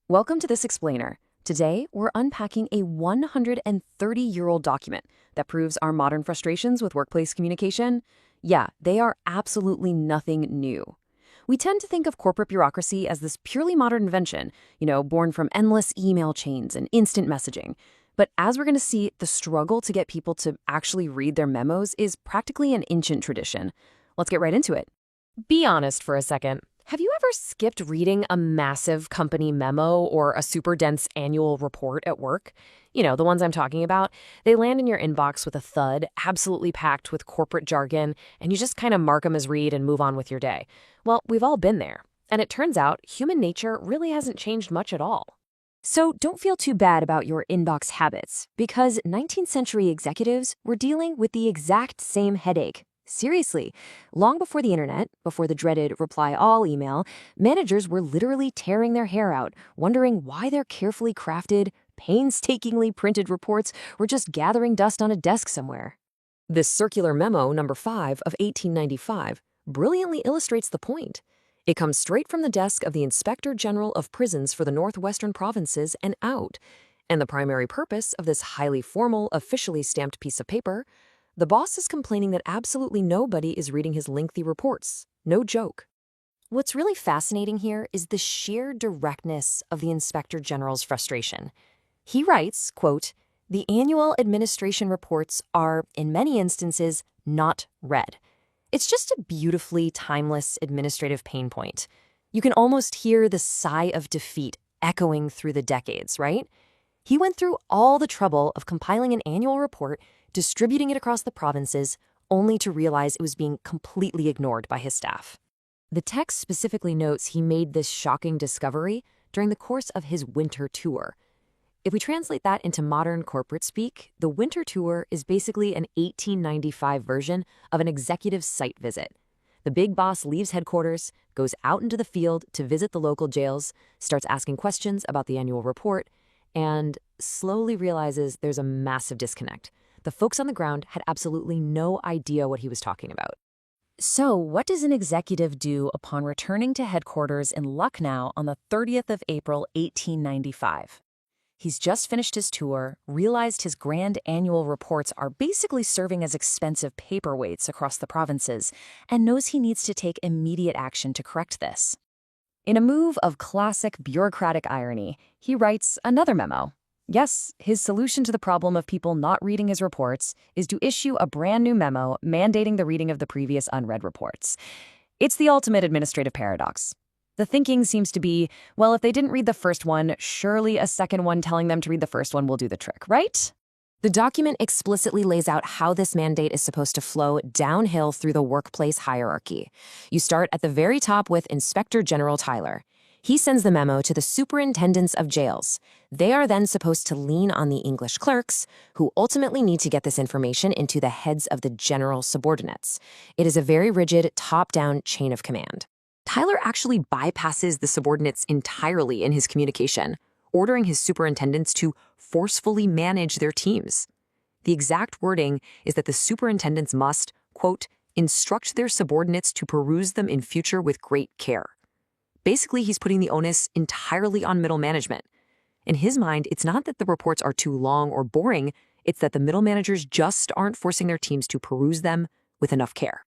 Welcome to this explainer. Today, we're unpacking a 130-year-old document that proves our modern frustrations with workplace communication. Yeah, they are absolutely nothing new. We tend to think of corporate bureaucracy as this purely modern invention, born from endless email chains and instant messaging. But as we're going to see, the struggle to get people to actually read their memos is practically an ancient tradition. Let's get right into it. Be honest for a second. Have you ever skipped reading a massive company memo or a super dense annual report at work? The ones I'm talking about. They land in your inbox with a thud, absolutely packed with corporate jargon, and you just kind of mark them as read and move on with your day. Well, we've all been there. And it turns out human nature really hasn't changed much at all. So don't feel too bad about your inbox habits, because 19th century executives were dealing with the exact same headache. Seriously, long before the internet, before the dreaded reply all email, managers were literally tearing their hair out, wondering why their carefully crafted, painstakingly printed reports were just gathering dust on a desk somewhere. This circular memo, number 5 of 1895, brilliantly illustrates the point. It comes straight from the desk of the Inspector General of Prisons for the Northwestern Provinces and out. And the primary purpose of this highly formal, officially stamped piece of paper: the boss is complaining that absolutely nobody is reading his lengthy reports. No joke. What's really fascinating here is the sheer directness of the Inspector General's frustration. He writes, quote, "The annual administration reports are, in many instances, not read." It's just a beautifully timeless administrative pain point. You can almost hear the sigh of defeat echoing through the decades, right? He went through all the trouble of compiling an annual report, distributing it across the provinces, only to realize it was being completely ignored by his staff. The text specifically notes he made this shocking discovery during the course of his winter tour. If we translate that into modern corporate speak, the winter tour is basically an 1895 version of an executive site visit. The big boss leaves headquarters, goes out into the field to visit the local jails, starts asking questions about the annual report, and slowly realizes there's a massive disconnect. The folks on the ground had absolutely no idea what he was talking about. So, what does an executive do upon returning to headquarters in Lucknow on the 30th of April, 1895? He's just finished his tour, realized his grand annual reports are basically serving as expensive paperweights across the provinces, and knows he needs to take immediate action to correct this. In a move of classic bureaucratic irony, he writes another memo. Yes, his solution to the problem of people not reading his reports is to issue a brand new memo mandating the reading of the previous unread reports. It's the ultimate administrative paradox. The thinking seems to be, well, if they didn't read the first one, surely a second one telling them to read the first one will do the trick, right? The document explicitly lays out how this mandate is supposed to flow downhill through the workplace hierarchy. You start at the very top with Inspector General Tyler. He sends the memo to the superintendents of jails. They are then supposed to lean on the English clerks, who ultimately need to get this information into the heads of the general subordinates. It is a very rigid, top-down chain of command. Tyler actually bypasses the subordinates entirely in his communication, ordering his superintendents to forcefully manage their teams. The exact wording is that the superintendents must, quote, "instruct their subordinates to peruse them in future with great care." Basically, he's putting the onus entirely on middle management. In his mind, it's not that the reports are too long or boring, it's that the middle managers just aren't forcing their teams to peruse them with enough care.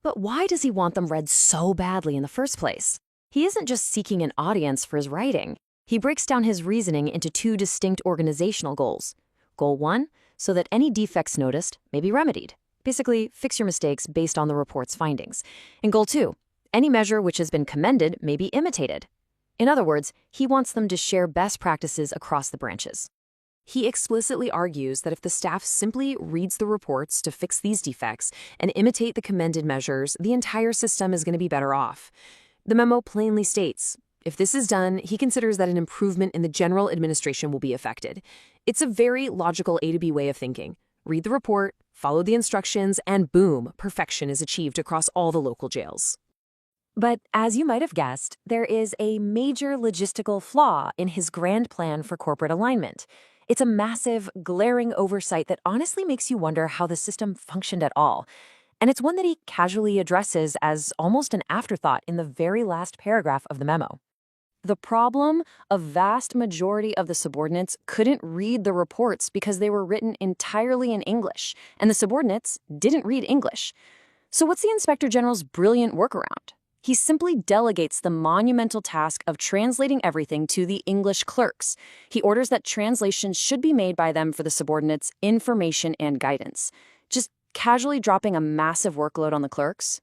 But why does he want them read so badly in the first place? He isn't just seeking an audience for his writing. He breaks down his reasoning into two distinct organizational goals. Goal 1, so that any defects noticed may be remedied. Basically, fix your mistakes based on the report's findings. And Goal 2, any measure which has been commended may be imitated. In other words, he wants them to share best practices across the branches. He explicitly argues that if the staff simply reads the reports to fix these defects and imitate the commended measures, the entire system is going to be better off. The memo plainly states, if this is done, he considers that an improvement in the general administration will be affected. It's a very logical A to B way of thinking. Read the report, follow the instructions, and boom, perfection is achieved across all the local jails. But as you might have guessed, there is a major logistical flaw in his grand plan for corporate alignment. It's a massive, glaring oversight that honestly makes you wonder how the system functioned at all. And it's one that he casually addresses as almost an afterthought in the very last paragraph of the memo. The problem? A vast majority of the subordinates couldn't read the reports because they were written entirely in English, and the subordinates didn't read English. So what's the Inspector General's brilliant workaround? He simply delegates the monumental task of translating everything to the English clerks. He orders that translations should be made by them for the subordinates' information and guidance, just casually dropping a massive workload on the clerks.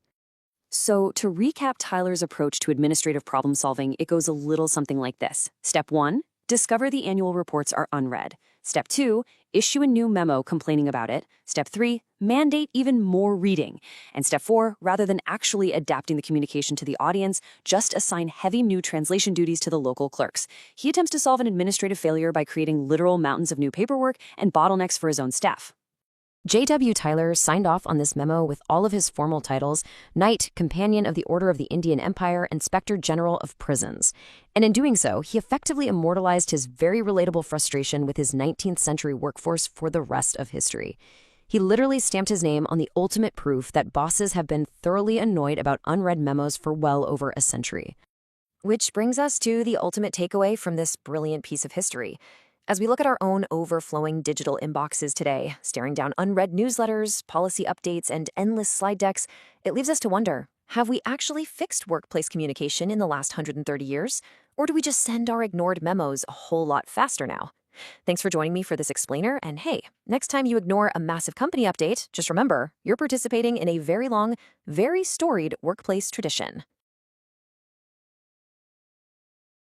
So, to recap Tyler's approach to administrative problem solving, it goes a little something like this. Step 1, discover the annual reports are unread. Step 2, issue a new memo complaining about it. Step 3, mandate even more reading. And step 4, rather than actually adapting the communication to the audience, just assign heavy new translation duties to the local clerks. He attempts to solve an administrative failure by creating literal mountains of new paperwork and bottlenecks for his own staff. J.W. Tyler signed off on this memo with all of his formal titles: Knight, Companion of the Order of the Indian Empire, Inspector General of Prisons. And in doing so, he effectively immortalized his very relatable frustration with his 19th century workforce for the rest of history. He literally stamped his name on the ultimate proof that bosses have been thoroughly annoyed about unread memos for well over a century. Which brings us to the ultimate takeaway from this brilliant piece of history. As we look at our own overflowing digital inboxes today, staring down unread newsletters, policy updates, and endless slide decks, it leaves us to wonder, have we actually fixed workplace communication in the last 130 years? Or do we just send our ignored memos a whole lot faster now? Thanks for joining me for this explainer, and hey, next time you ignore a massive company update, just remember, you're participating in a very long, very storied workplace tradition.